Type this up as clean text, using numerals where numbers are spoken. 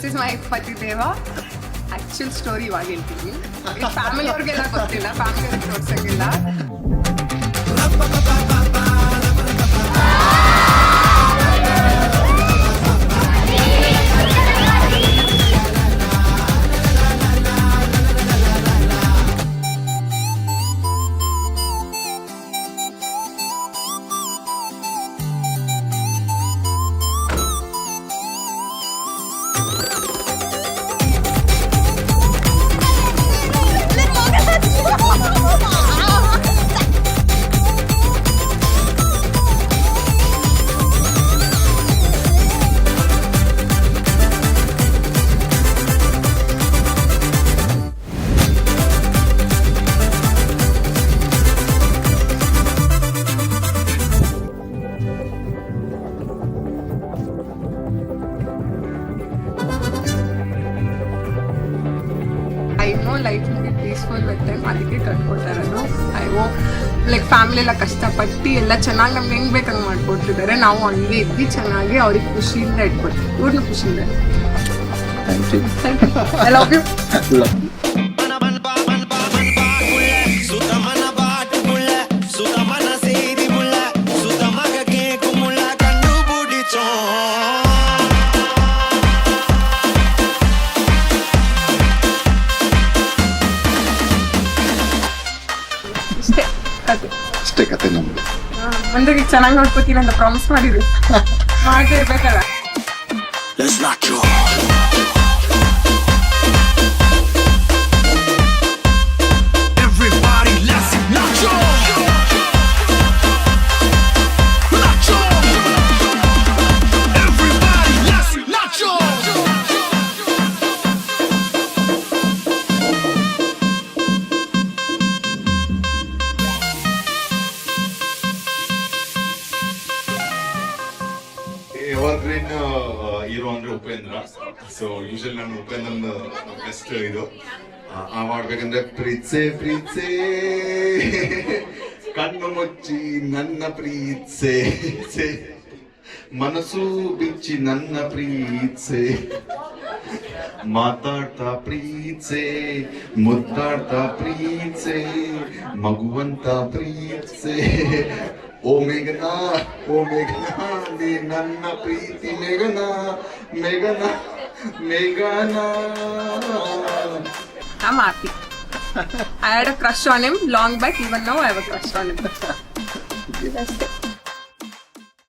This is my ಪತಿ ದೇವ. Actual story ಇವಾಗ ಹೇಳ್ತೀನಿ. ಫ್ಯಾಮಿಲಿ ಅವ್ರಿಗೆಲ್ಲ ಗೊತ್ತಿಲ್ಲ, ಫ್ಯಾಮಿಲಿ ಅವ್ರಿಗೆ ತೋರ್ಸಂಗಿಲ್ಲ. I know life will be peaceful with them. ಅದಕ್ಕೆ ಕಟ್ಕೊಡ್ತಾರನು. ಐ ಹೋಪ್ ಲೈಕ್ ಫ್ಯಾಮಿಲಿ ಎಲ್ಲ ಕಷ್ಟಪಟ್ಟು ಎಲ್ಲ ಚೆನ್ನಾಗಿ ನಮ್ಗೆ ಹೆಂಗ್ ಬೇಕಂಗೆ ಮಾಡ್ಕೊಡ್ತಿದ್ದಾರೆ. ನಾವು ಹಂಗೆ ಇದ್ವಿ ಚೆನ್ನಾಗಿ ಅವ್ರಿಗೆ ಖುಷಿಯಿಂದ ಇಟ್ಕೊಡ್ತೀವಿ. ಇವ್ರನ್ನ ಖುಷಿಯಿಂದ. I love you. ಅಷ್ಟೇ ಕತೆ ನಮ್ದು. ಮುಂದೆ ಚೆನ್ನಾಗಿ ನೋಡ್ಕೋತೀನಿ ಅಂತ ಪ್ರಾಮಿಸ್ ಮಾಡಿದ್ರು. ಮಾಡದೇ ಇರ್ಬೇಕಲ್ಲ. ಎವರ್ಗ್ರೀನ್ ಹೀರೋ ಅಂದ್ರೆ ಉಪೇಂದ್ರ. ಸೊ ಯೂಶಲಿ ನಾನು ಉಪೇಂದ್ರನ ಬೆಸ್ಟ್ ಇದು ಮಾಡ್ಬೇಕಂದ್ರೆ ಪ್ರೀತ್ಸೆ ಪ್ರೀತ್ಸೆ ಕಣ್ಣು ಮುಚ್ಚಿ ನನ್ನ ಪ್ರೀತ್ಸೆ ಮನಸ್ಸು ಬಿಚ್ಚಿ ನನ್ನ ಪ್ರೀತ್ಸೆ ಮಾತಾಡ್ತಾ ಪ್ರೀತ್ಸೆ ಮುದ್ದಾಡ್ತಾ ಪ್ರೀತ್ಸೆ ಮಗುವಂತ ಪ್ರೀತ್ಸೆ ಓ ಮೇಘನಾ ನೀ ನನ್ನ ಪ್ರೀತಿ ಮೇಘನಾ ಮೇಘನಾ ಮೇಘನಾ. I'm happy. I had a crush on him long back. Even now I have a crush on him. That's it.